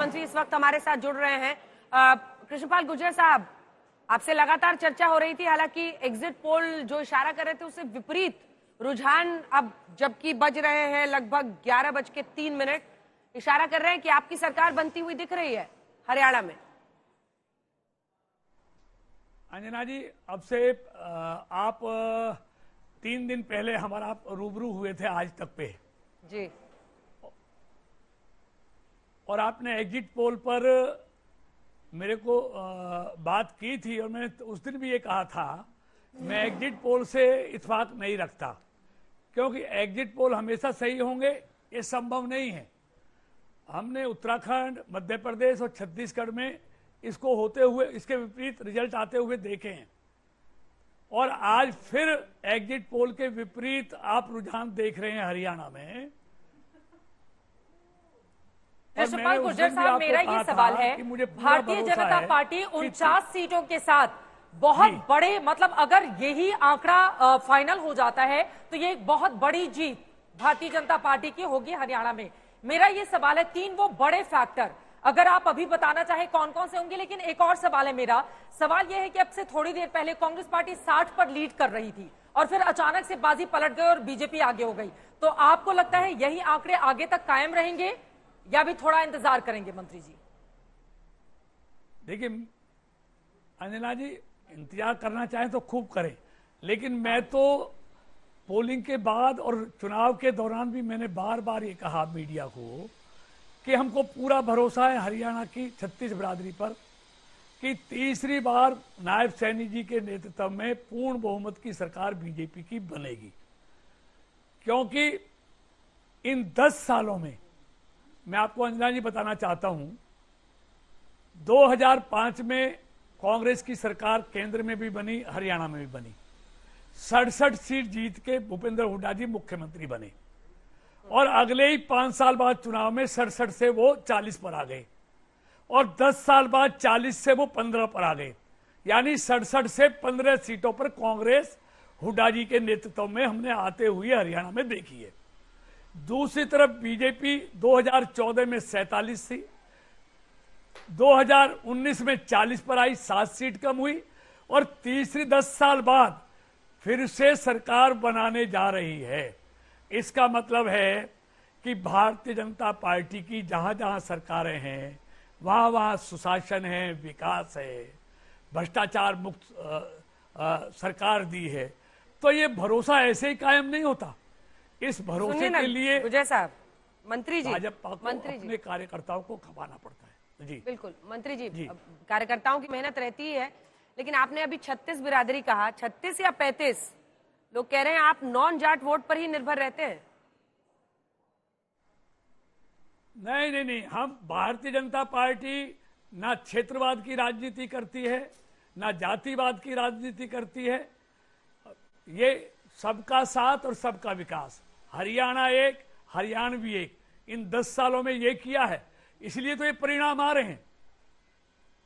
मुख्यमंत्री इस वक्त हमारे साथ जुड़ रहे हैं। कृष्णपाल गुर्जर साहब, आपसे लगातार चर्चा हो रही थी, हालांकि एग्जिट पोल जो इशारा कर रहे थे उससे विपरीत रुझान अब जबकि बज रहे हैं लगभग 11:03, इशारा कर रहे हैं कि आपकी सरकार बनती हुई दिख रही है हरियाणा में। अंजना जी, अब से आप 3 दिन पहले हमारा रूबरू हुए थे आज तक पे जी, और आपने एग्जिट पोल पर मेरे को बात की थी और मैंने उस दिन भी ये कहा था मैं एग्जिट पोल से इत्तेफाक नहीं रखता, क्योंकि एग्जिट पोल हमेशा सही होंगे ये संभव नहीं है। हमने उत्तराखंड, मध्य प्रदेश और छत्तीसगढ़ में इसको होते हुए, इसके विपरीत रिजल्ट आते हुए देखे हैं, और आज फिर एग्जिट पोल के विपरीत आप रुझान देख रहे हैं हरियाणा में। कृष्णपाल गुर्जर साहब, मेरा ये सवाल है, भारतीय जनता पार्टी 49 सीटों के साथ बहुत बड़े, मतलब अगर यही आंकड़ा फाइनल हो जाता है तो ये एक बहुत बड़ी जीत भारतीय जनता पार्टी की होगी हरियाणा में। मेरा ये सवाल है, 3 वो बड़े फैक्टर अगर आप अभी बताना चाहें कौन कौन से होंगे। लेकिन एक और सवाल है, मेरा सवाल यह है कि अब से थोड़ी देर पहले कांग्रेस पार्टी 60 पर लीड कर रही थी और फिर अचानक से बाजी पलट गई और बीजेपी आगे हो गई। तो आपको लगता है यही आंकड़े आगे तक कायम रहेंगे या भी थोड़ा इंतजार करेंगे मंत्री जी? देखिए अंजना जी, इंतजार करना चाहें तो खूब करें, लेकिन मैं तो पोलिंग के बाद और चुनाव के दौरान भी मैंने बार बार ये कहा मीडिया को कि हमको पूरा भरोसा है हरियाणा की 36 बिरादरी पर कि तीसरी बार नायब सैनी जी के नेतृत्व में पूर्ण बहुमत की सरकार बीजेपी की बनेगी। क्योंकि इन 10 सालों में मैं आपको अंजना जी बताना चाहता हूं, 2005 में कांग्रेस की सरकार केंद्र में भी बनी, हरियाणा में भी बनी, 67 सीट जीत के भूपेंद्र हुड्डा जी मुख्यमंत्री बने, और अगले ही 5 साल बाद चुनाव में 67 से वो 40 पर आ गए, और 10 साल बाद 40 से वो 15 पर आ गए। यानी 67 से 15 सीटों पर कांग्रेस हुड्डा जी के नेतृत्व में हमने आते हुए हरियाणा में देखी है। दूसरी तरफ बीजेपी 2014 में 47 थी, 2019 में 40 पर आई, 7 सीट कम हुई, और तीसरी 10 साल बाद फिर से सरकार बनाने जा रही है। इसका मतलब है कि भारतीय जनता पार्टी की जहां जहां सरकारें हैं वहां वहां सुशासन है, विकास है, भ्रष्टाचार मुक्त सरकार दी है। तो ये भरोसा ऐसे ही कायम नहीं होता। इस भरोसे के लिए गुर्जर साहब, मंत्री जी, भाजपा को अपने कार्यकर्ताओं को खपाना पड़ता है। जी बिल्कुल मंत्री जी, कार्यकर्ताओं की मेहनत रहती है, लेकिन आपने अभी 36 बिरादरी कहा, 36 या 35? लोग कह रहे हैं आप नॉन जाट वोट पर ही निर्भर रहते हैं। नहीं, हम भारतीय जनता पार्टी ना क्षेत्रवाद की राजनीति करती है, ना जातिवाद की राजनीति करती है। ये सबका साथ और सबका विकास, हरियाणा एक, हरियाणवी एक, इन 10 सालों में ये किया है, इसलिए तो ये परिणाम आ रहे हैं।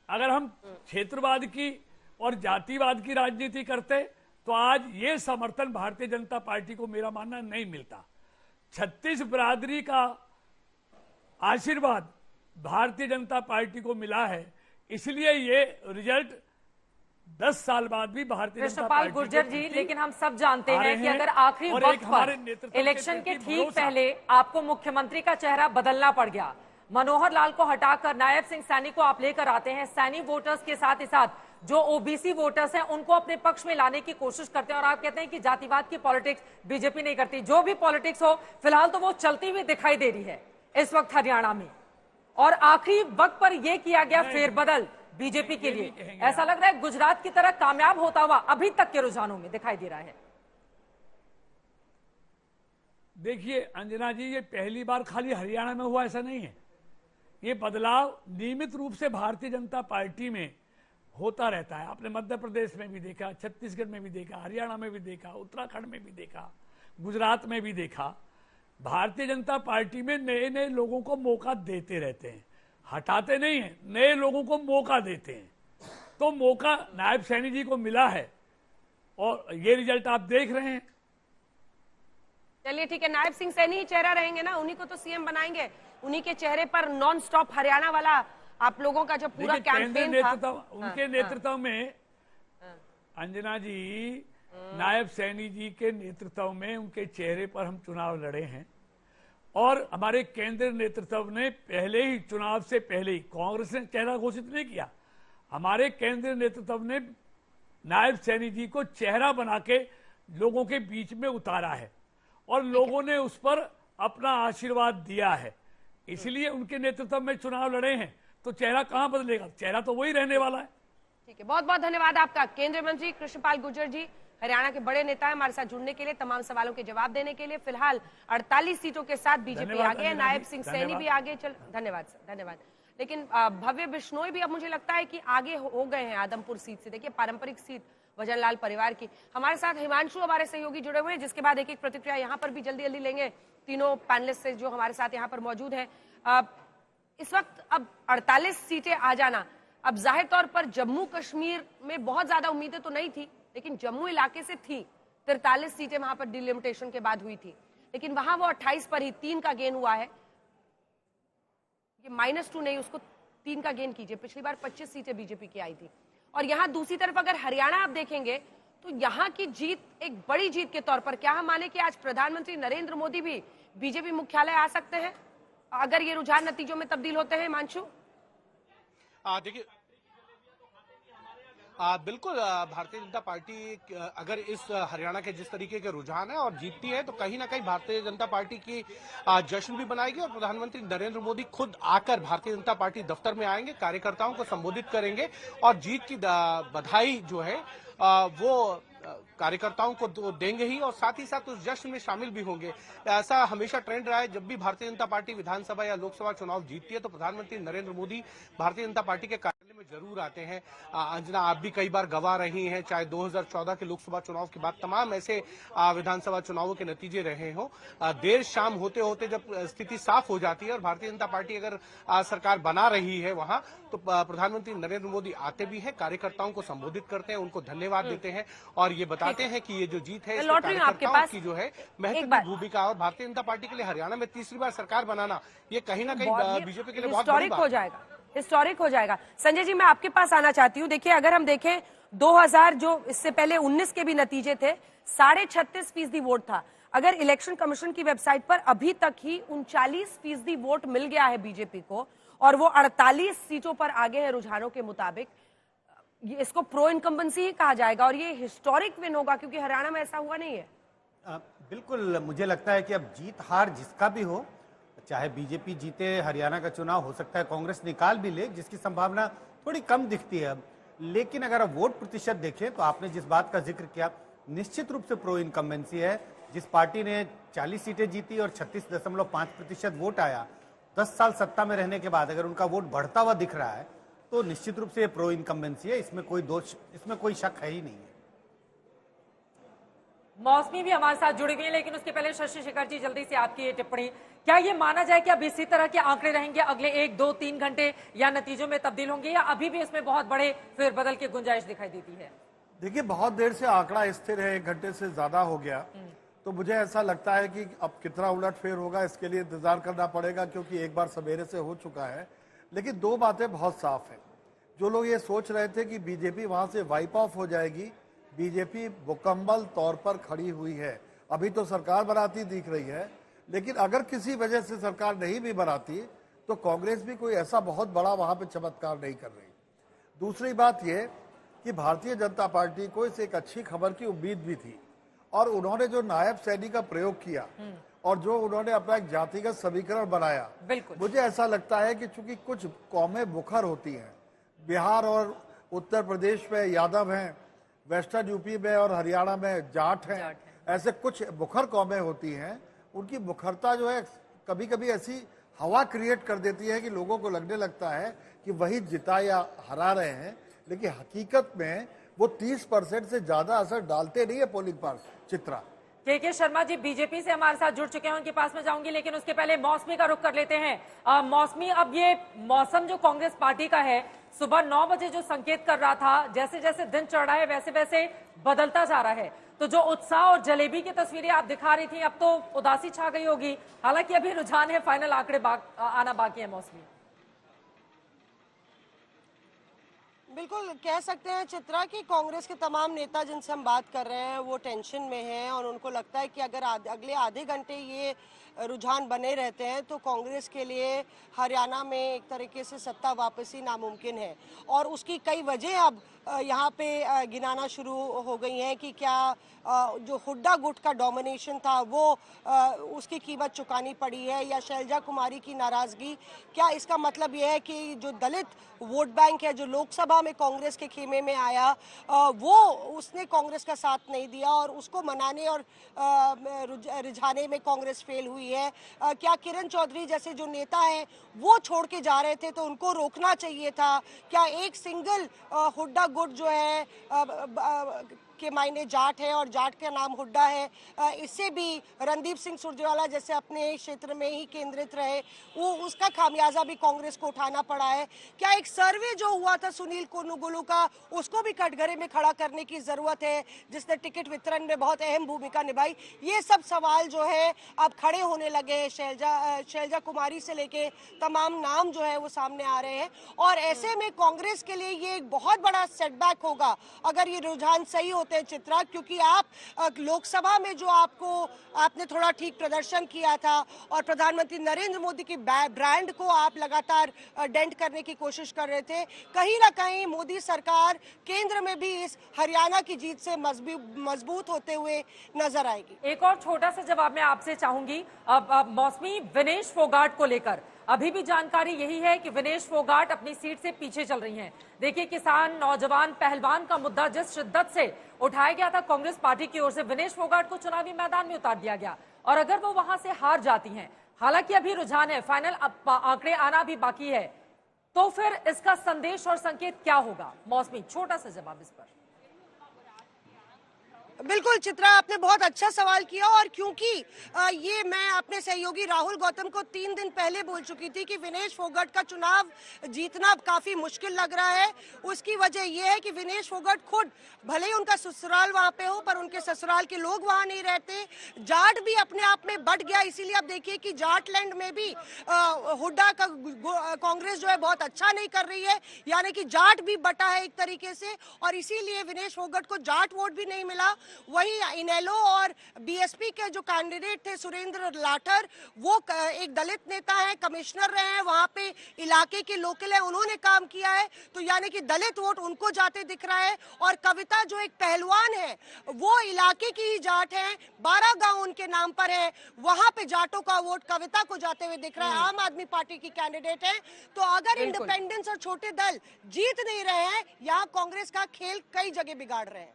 अगर हम क्षेत्रवाद की और जातिवाद की राजनीति करते तो आज ये समर्थन भारतीय जनता पार्टी को मेरा मानना नहीं मिलता। 36 बिरादरी का आशीर्वाद भारतीय जनता पार्टी को मिला है, इसलिए ये रिजल्ट 10 साल बाद भी भारतीय जनता पार्टी। गुर्जर जी, लेकिन हम सब जानते हैं कि अगर आखिरी वक्त पर इलेक्शन के ठीक पहले आपको मुख्यमंत्री का चेहरा बदलना पड़ गया, मनोहर लाल को हटाकर नायब सिंह सैनी को आप लेकर आते हैं, सैनी वोटर्स के साथ ही साथ जो ओबीसी वोटर्स हैं उनको अपने पक्ष में लाने की कोशिश करते हैं, और आप कहते हैं कि जातिवाद की पॉलिटिक्स बीजेपी नहीं करती। जो भी पॉलिटिक्स हो फिलहाल तो वो चलती हुई दिखाई दे रही है इस वक्त हरियाणा में, और आखिरी वक्त पर यह किया गया फेरबदल बीजेपी के लिए ऐसा लग रहा है गुजरात की तरह कामयाब होता हुआ अभी तक के रुझानों में दिखाई दे रहा है। देखिए अंजना जी, ये पहली बार खाली हरियाणा में हुआ ऐसा नहीं है। ये बदलाव नियमित रूप से भारतीय जनता पार्टी में होता रहता है। आपने मध्य प्रदेश में भी देखा, छत्तीसगढ़ में भी देखा, हरियाणा में भी देखा, उत्तराखंड में भी देखा, गुजरात में भी देखा। भारतीय जनता पार्टी में नए नए लोगों को मौका देते रहते हैं, हटाते नहीं है, नए लोगों को मौका देते हैं। तो मौका नायब सैनी जी को मिला है और ये रिजल्ट आप देख रहे हैं। चलिए ठीक है, नायब सिंह सैनी ही चेहरा रहेंगे ना, उन्हीं को तो सीएम बनाएंगे, उन्हीं के चेहरे पर नॉन स्टॉप हरियाणा वाला आप लोगों का जो पूरा कैंपेन था, उनके नेतृत्व में अंजना जी, नायब सैनी जी के नेतृत्व में उनके चेहरे पर हम चुनाव लड़े हैं और हमारे केंद्रीय नेतृत्व ने पहले ही चुनाव से पहले ही, कांग्रेस ने चेहरा घोषित नहीं किया, हमारे केंद्रीय नेतृत्व ने नायब सैनी जी को चेहरा बना के लोगों के बीच में उतारा है और लोगों ने उस पर अपना आशीर्वाद दिया है, इसलिए उनके नेतृत्व में चुनाव लड़े हैं। तो चेहरा कहां बदलेगा, चेहरा तो वही रहने वाला है। ठीक है, बहुत बहुत धन्यवाद आपका केंद्रीय मंत्री कृष्णपाल गुर्जर जी, हरियाणा के बड़े नेता है, हमारे साथ जुड़ने के लिए, तमाम सवालों के जवाब देने के लिए। फिलहाल 48 सीटों के साथ बीजेपी आगे है, नायब सिंह सैनी भी आगे चल, धन्यवाद सर, धन्यवाद। लेकिन भव्य बिश्नोई भी अब मुझे लगता है कि आगे हो गए हैं आदमपुर सीट से। देखिए पारंपरिक सीट भजनलाल परिवार की। हमारे साथ हिमांशु हमारे सहयोगी जुड़े हुए हैं, जिसके बाद एक एक प्रतिक्रिया यहाँ पर भी जल्दी जल्दी लेंगे तीनों पैनलिस्ट से जो हमारे साथ यहाँ पर मौजूद है। इस वक्त अब 48 सीटें आ जाना, अब जाहिर तौर पर जम्मू कश्मीर में बहुत ज्यादा उम्मीदें तो नहीं थी, लेकिन जम्मू इलाके से थी। 43 सीटें वहां पर डिलिमिटेशन के बाद हुई थी, लेकिन वहां वो 28 पर ही 3 का गेन हुआ है। ये -2 नहीं, उसको 3 का गेन कीजिए। पिछली बार 25 सीटें बीजेपी की आई थी। और यहाँ दूसरी तरफ अगर हरियाणा आप देखेंगे तो यहाँ की जीत एक बड़ी जीत के तौर पर, क्या हम माने कि आज प्रधानमंत्री नरेंद्र मोदी भी बीजेपी मुख्यालय आ सकते हैं अगर ये रुझान नतीजों में तब्दील होते हैं? मानशु, देखिए बिल्कुल, भारतीय जनता पार्टी अगर इस हरियाणा के जिस तरीके के रुझान है और जीतती है तो कहीं ना कहीं भारतीय जनता पार्टी की जश्न भी बनाएगी और प्रधानमंत्री नरेंद्र मोदी खुद आकर भारतीय जनता पार्टी दफ्तर में आएंगे, कार्यकर्ताओं को संबोधित करेंगे और जीत की बधाई जो है वो कार्यकर्ताओं को देंगे ही और साथ ही साथ उस जश्न में शामिल भी होंगे। ऐसा हमेशा ट्रेंड रहा है, जब भी भारतीय जनता पार्टी विधानसभा या लोकसभा चुनाव जीतती है तो प्रधानमंत्री नरेंद्र मोदी भारतीय जनता पार्टी के कार्यालय में जरूर आते हैं। अंजना, आप भी कई बार गवाह रही हैं, चाहे 2014 के लोकसभा चुनाव के बाद तमाम ऐसे विधानसभा चुनावों के नतीजे रहे हों। देर शाम होते होते जब स्थिति साफ हो जाती है और भारतीय जनता पार्टी अगर सरकार बना रही है वहां, तो प्रधानमंत्री नरेंद्र मोदी आते भी हैं, कार्यकर्ताओं को संबोधित करते हैं, उनको धन्यवाद देते हैं और ये बताते हैं कि ये जो जीत है कार्यकर्ताओं की जो है महत्वपूर्ण भूमिका और भारतीय जनता पार्टी के लिए हरियाणा में तीसरी बार सरकार बनाना ये कहीं ना कहीं बीजेपी के लिए बहुत हिस्टोरिक हो जाएगा, हिस्टोरिक हो जाएगा। संजय जी, मैं आपके पास आना चाहती हूँ। देखिए अगर हम देखें 2000 जो इससे पहले 19 के भी नतीजे थे, 36.5% वोट था। अगर इलेक्शन कमीशन की वेबसाइट पर अभी तक ही 39% वोट मिल गया है बीजेपी को और वो 48 सीटों पर आगे है रुझानों के मुताबिक, ये इसको प्रो इनकम्बेंसी ही कहा जाएगा और ये हिस्टोरिक विन होगा क्योंकि हरियाणा में ऐसा हुआ नहीं है। बिल्कुल, मुझे लगता है कि अब जीत हार जिसका भी हो, चाहे बीजेपी जीते, हरियाणा का चुनाव हो सकता है कांग्रेस निकाल भी ले, जिसकी संभावना थोड़ी कम दिखती है अब, लेकिन अगर आप वोट प्रतिशत देखें तो आपने जिस बात का जिक्र किया निश्चित रूप से प्रो इनकम्बेंसी है। जिस पार्टी ने 40 सीटें जीती और 36.5% वोट आया, 10 साल सत्ता में रहने के बाद अगर उनका वोट बढ़ता हुआ दिख रहा है तो निश्चित रूप से ये प्रो इनकम्बेंसी है, इसमें कोई दोष, इसमें कोई शक है ही नहीं है। मौसमी भी हमारे साथ जुड़ी हुई है, लेकिन उसके पहले शशि शेखर जी जल्दी से आपकी ये टिप्पणी, क्या ये माना जाए कि अब इसी तरह के आंकड़े रहेंगे अगले 1, 2, 3 घंटे या नतीजों में तब्दील होंगे या अभी भी इसमें बहुत बड़े फेरबदल की गुंजाइश दिखाई देती है? देखिए बहुत देर से आंकड़ा स्थिर है, 1 घंटे से ज्यादा हो गया, तो मुझे ऐसा लगता है कि अब कितना उलटफेर होगा इसके लिए इंतजार करना पड़ेगा, क्योंकि एक बार सवेरे से हो चुका है। लेकिन 2 बातें बहुत साफ है। जो लोग ये सोच रहे थे कि बीजेपी वहां से वाइप ऑफ हो जाएगी, बीजेपी मुकम्मल तौर पर खड़ी हुई है। अभी तो सरकार बनाती दिख रही है, लेकिन अगर किसी वजह से सरकार नहीं भी बनाती तो कांग्रेस भी कोई ऐसा बहुत बड़ा वहां पे चमत्कार नहीं कर रही। दूसरी बात यह कि भारतीय जनता पार्टी को इस एक अच्छी खबर की उम्मीद भी थी और उन्होंने जो नायब सैनी का प्रयोग किया और जो उन्होंने अपना एक जातिगत समीकरण बनाया, मुझे ऐसा लगता है कि चूंकि कुछ कौमें मुखर होती हैं, बिहार और उत्तर प्रदेश में यादव हैं, वेस्टर्न यूपी में और हरियाणा में जाट हैं, ऐसे कुछ मुखर कौमें होती हैं, उनकी मुखरता जो है कभी कभी ऐसी हवा क्रिएट कर देती है कि लोगों को लगने लगता है कि वही जिता या हरा रहे हैं, लेकिन हकीकत में वो 30% से ज्यादा असर डालते नहीं है पोलिंग पार्ट। चित्रा के शर्मा जी बीजेपी से हमारे साथ जुड़ चुके हैं, उनके पास में जाऊंगी, लेकिन उसके पहले मौसमी का रुख कर लेते हैं। मौसमी, अब ये मौसम जो कांग्रेस पार्टी का है, सुबह 9 बजे जो संकेत कर रहा था, जैसे जैसे दिन चढ़ रहा है वैसे वैसे बदलता जा रहा है। तो जो उत्साह और जलेबी की तस्वीरें आप दिखा रही थी, अब तो उदासी छा गई होगी। हालांकि अभी रुझान है, फाइनल आंकड़े आना बाकी है। मौसमी, बिल्कुल कह सकते हैं चित्रा कि कांग्रेस के तमाम नेता जिनसे हम बात कर रहे हैं वो टेंशन में हैं और उनको लगता है कि अगर अगले आधे घंटे ये रुझान बने रहते हैं तो कांग्रेस के लिए हरियाणा में एक तरीके से सत्ता वापसी नामुमकिन है। और उसकी कई वजह अब यहाँ पे गिनाना शुरू हो गई हैं कि क्या जो हुड्डा गुट का डोमिनेशन था वो उसकी कीमत चुकानी पड़ी है, या शैलजा कुमारी की नाराजगी। क्या इसका मतलब यह है कि जो दलित वोट बैंक है जो लोकसभा में कांग्रेस के खेमे में आया वो उसने कांग्रेस का साथ नहीं दिया और उसको मनाने और रिझाने में कांग्रेस फेल हुई है। क्या किरण चौधरी जैसे जो नेता हैं वो छोड़ के जा रहे थे तो उनको रोकना चाहिए था? क्या एक सिंगल हुड्डा गुट जो है के मायने जाट है और जाट का नाम हुड्डा है, इससे भी रणदीप सिंह सुरजेवाला जैसे अपने क्षेत्र में ही केंद्रित रहे, वो उसका खामियाजा भी कांग्रेस को उठाना पड़ा है। क्या एक सर्वे जो हुआ था सुनील कुनुगुलू का उसको भी कटघरे में खड़ा करने की जरूरत है जिसने टिकट वितरण में बहुत अहम भूमिका निभाई? ये सब सवाल जो है अब खड़े होने लगे हैं। शैलजा कुमारी से लेके तमाम नाम जो है वो सामने आ रहे हैं और ऐसे में कांग्रेस के लिए ये एक बहुत बड़ा सेटबैक होगा अगर ये रुझान सही होते हैं चित्रा, क्योंकि आप लोकसभा में जो आपने थोड़ा ठीक प्रदर्शन किया था और प्रधानमंत्री नरेंद्र मोदी की ब्रांड को आप लगातार डेंट करने की कोशिश कर रहे थे। कहीं ना कहीं मोदी सरकार केंद्र में भी इस हरियाणा की जीत से मजबूत होते हुए नजर आएगी। एक और छोटा सा जवाब मैं आपसे चाहूंगी। अब मौसमी, विनेश फोगाट को लेकर अभी भी जानकारी यही है कि विनेश फोगाट अपनी सीट से पीछे चल रही हैं। देखिए, किसान, नौजवान, पहलवान का मुद्दा जिस शिद्दत से उठाया गया था कांग्रेस पार्टी की ओर से, विनेश फोगाट को चुनावी मैदान में उतार दिया गया और अगर वो वहां से हार जाती हैं, हालांकि अभी रुझान है, फाइनल आंकड़े आना भी बाकी है, तो फिर इसका संदेश और संकेत क्या होगा? मौसमी, छोटा सा जवाब इस पर। बिल्कुल चित्रा, आपने बहुत अच्छा सवाल किया और क्योंकि ये मैं अपने सहयोगी राहुल गौतम को 3 दिन पहले बोल चुकी थी कि विनेश फोगाट का चुनाव जीतना काफी मुश्किल लग रहा है। उसकी वजह यह है कि विनेश फोगाट खुद, भले ही उनका ससुराल वहां पे हो पर उनके ससुराल के लोग वहां नहीं रहते। जाट भी अपने आप में बट गया, इसीलिए आप देखिए कि जाटलैंड में भी हुड्डा का कांग्रेस जो है बहुत अच्छा नहीं कर रही है, यानी कि जाट भी बटा है एक तरीके से और इसीलिए विनेश फोगाट को जाट वोट भी नहीं मिला। वही इनेलो और बीएसपी के जो कैंडिडेट थे सुरेंद्र लाठर, वो एक दलित नेता है, कमिश्नर रहे हैं वहां पे, इलाके के लोकल है, उन्होंने काम किया है, तो यानी कि दलित वोट उनको जाते दिख रहा है। और कविता जो एक पहलवान है वो इलाके की ही जाट है, 12 गांव उनके नाम पर है, वहां पे जाटों का वोट कविता को जाते हुए दिख रहा है। आम आदमी पार्टी की कैंडिडेट है, तो अगर इंडिपेंडेंस और छोटे दल जीत नहीं रहे हैं, यहाँ कांग्रेस का खेल कई जगह बिगाड़ रहे हैं।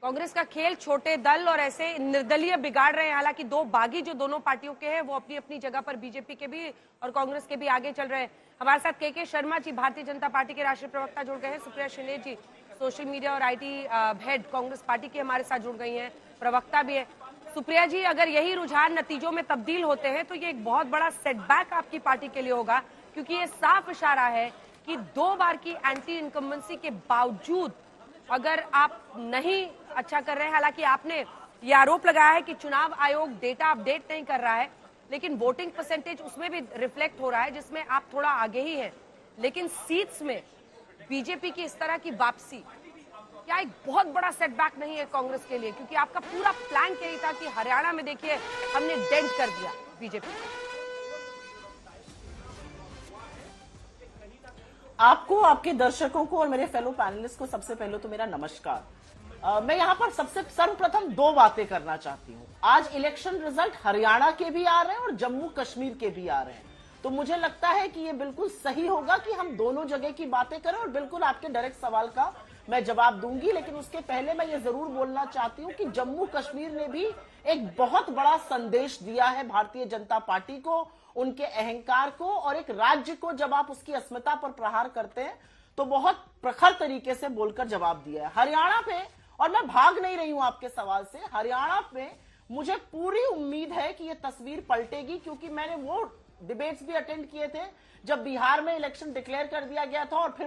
कांग्रेस का खेल छोटे दल और ऐसे निर्दलीय बिगाड़ रहे हैं। हालांकि दो बागी जो दोनों पार्टियों के हैं वो अपनी अपनी जगह पर बीजेपी के भी और कांग्रेस के भी आगे चल रहे हैं। हमारे साथ के शर्मा जी, भारतीय जनता पार्टी के राष्ट्रीय प्रवक्ता, जुड़ गए हैं। सुप्रिया शिंदे जी, सोशल मीडिया और IT हेड कांग्रेस पार्टी के हमारे साथ जुड़ गई हैं, प्रवक्ता भी है। सुप्रिया जी, अगर यही रुझान नतीजों में तब्दील होते हैं तो ये एक बहुत बड़ा सेटबैक आपकी पार्टी के लिए होगा, क्योंकि ये साफ इशारा है कि 2 बार की एंटी इनकम्बेंसी के बावजूद अगर आप नहीं अच्छा कर रहे हैं, हालांकि आपने ये आरोप लगाया है कि चुनाव आयोग डेटा अपडेट नहीं कर रहा है, लेकिन वोटिंग परसेंटेज उसमें भी रिफ्लेक्ट हो रहा है जिसमें आप थोड़ा आगे ही हैं, लेकिन सीट्स में बीजेपी की इस तरह की वापसी क्या एक बहुत बड़ा सेटबैक नहीं है कांग्रेस के लिए? क्योंकि आपका पूरा प्लान यही था कि हरियाणा में देखिए हमने डेंट कर दिया बीजेपी। आपको, आपके दर्शकों को और मेरे फेलो पैनलिस्ट को सबसे पहले तो मेरा नमस्कार। मैं यहाँ पर सबसे सर्वप्रथम 2 बातें करना चाहती हूँ। आज इलेक्शन रिजल्ट हरियाणा के भी आ रहे हैं और जम्मू कश्मीर के भी आ रहे हैं, तो मुझे लगता है कि ये बिल्कुल सही होगा कि हम दोनों जगह की बातें करें और बिल्कुल आपके डायरेक्ट सवाल का मैं जवाब दूंगी। लेकिन उसके पहले मैं ये जरूर बोलना चाहती हूँ कि जम्मू कश्मीर ने भी एक बहुत बड़ा संदेश दिया है भारतीय जनता पार्टी को, उनके अहंकार को, और एक राज्य को जब आप उसकी अस्मिता पर प्रहार करते हैं तो बहुत प्रखर तरीके से बोलकर जवाब दिया है। हरियाणा पे, और मैं भाग नहीं रही हूं आपके सवाल से, हरियाणा पे मुझे पूरी उम्मीद है कि यह तस्वीर पलटेगी, क्योंकि मैंने वो डिबेट्स भी अटेंड किए थे जब बिहार में इलेक्शन डिक्लेयर कर दिया गया था और फिर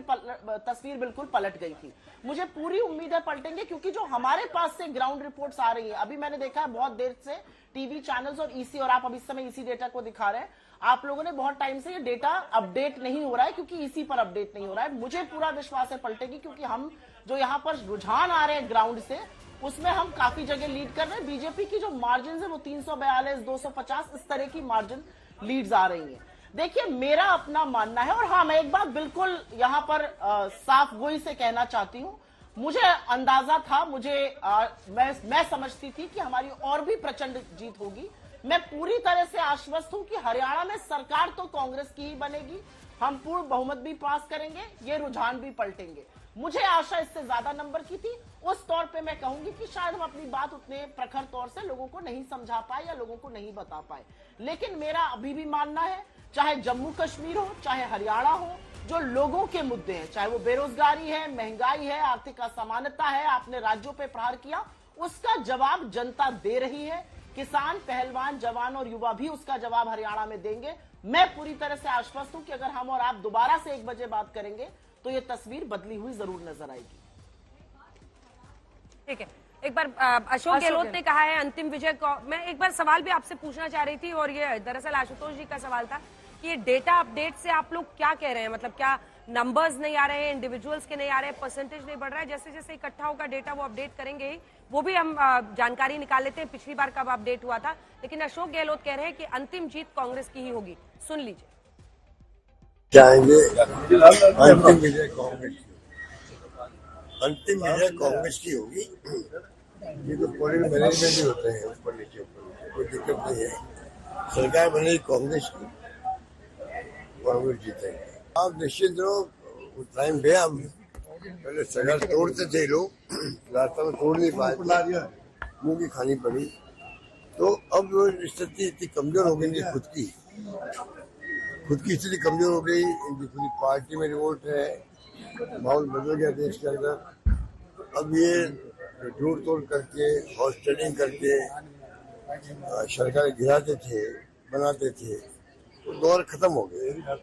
तस्वीर बिल्कुल पलट गई थी। मुझे पूरी उम्मीद है पलटेंगे, क्योंकि जो हमारे पास से ग्राउंड रिपोर्ट्स आ रही है, अभी मैंने देखा है बहुत देर से टीवी चैनल्स और ईसी, और आप अभी इस समय ईसी डेटा को दिखा रहे हैं, आप लोगों ने बहुत टाइम से ये डेटा अपडेट नहीं हो रहा है क्योंकि ईसी पर अपडेट नहीं हो रहा है। मुझे पूरा विश्वास है पलटेगी, क्योंकि हम जो यहाँ पर रुझान आ रहे हैं ग्राउंड से, उसमें हम काफी जगह लीड कर रहे हैं। बीजेपी की जो मार्जिन है वो 342, 250 इस तरह की मार्जिन लीड्स आ रही हैं। देखिए, मेरा अपना मानना है, और हाँ, मैं एक बात बिल्कुल यहाँ पर साफ गोई से कहना चाहती हूँ, मुझे अंदाजा था, मैं समझती थी कि हमारी और भी प्रचंड जीत होगी। मैं पूरी तरह से आश्वस्त हूं कि हरियाणा में सरकार तो कांग्रेस की ही बनेगी, हम पूर्ण बहुमत भी पास करेंगे, ये रुझान भी पलटेंगे। मुझे आशा इससे ज्यादा नंबर की थी। उस तौर पे मैं कहूंगी कि शायद हम अपनी बात उतने प्रखर तौर से लोगों को नहीं समझा पाए या लोगों को नहीं बता पाए, लेकिन मेरा अभी भी मानना है, चाहे जम्मू कश्मीर हो, चाहे हरियाणा हो, जो लोगों के मुद्दे हैं, चाहे वो बेरोजगारी है, महंगाई है, आर्थिक असमानता है, आपने राज्यों पे प्रहार किया, उसका जवाब जनता दे रही है। किसान, पहलवान, जवान और युवा भी उसका जवाब हरियाणा में देंगे। मैं पूरी तरह से आश्वस्त हूं कि अगर हम और आप दोबारा से 1 बजे बात करेंगे तो ये तस्वीर बदली हुई जरूर नजर आएगी। ठीक है, एक बार अशोक गहलोत ने कहा है अंतिम विजय को। मैं एक बार सवाल भी आपसे पूछना चाह रही थी, और ये दरअसल आशुतोष जी का सवाल था कि ये डेटा अपडेट से आप लोग क्या कह रहे हैं, मतलब क्या नंबर्स नहीं आ रहे हैं, इंडिविजुअल्स के नहीं आ रहे हैं, परसेंटेज नहीं बढ़ रहा है? जैसे जैसे इकट्ठा होगा डेटा वो अपडेट करेंगे ही, वो भी हम जानकारी निकाल लेते हैं पिछली बार कब अपडेट हुआ था। लेकिन अशोक गहलोत कह रहे हैं कि अंतिम जीत कांग्रेस की ही होगी। सुन लीजिए। चाहेंगे अंतिम विजय कांग्रेस की, अंतिम विजय कांग्रेस की होगी। ये तो पोलिंग मैनेजमेंट भी होते हैं, ऊपर नीचे कोई दिक्कत नहीं है। सरकार बनेगी कांग्रेस की, कांग्रेस जीतेंगे। आप निश्चित रहो, टाइम पे हम पहले सरकार तोड़ते थे लोग, रास्ता में तोड़ नहीं पाए, मुंह की खानी पड़ी। तो अब स्थिति इतनी कमजोर हो गई, खुद की स्थिति कमजोर हो गई, इनकी पूरी पार्टी में रिवोल्ट है, माहौल बदल गया देश के अंदर। अब ये जोड़ तोड़ करके, हॉस्टलिंग करके सरकार गिराते थे, बनाते थे, तो दौर खत्म हो गया।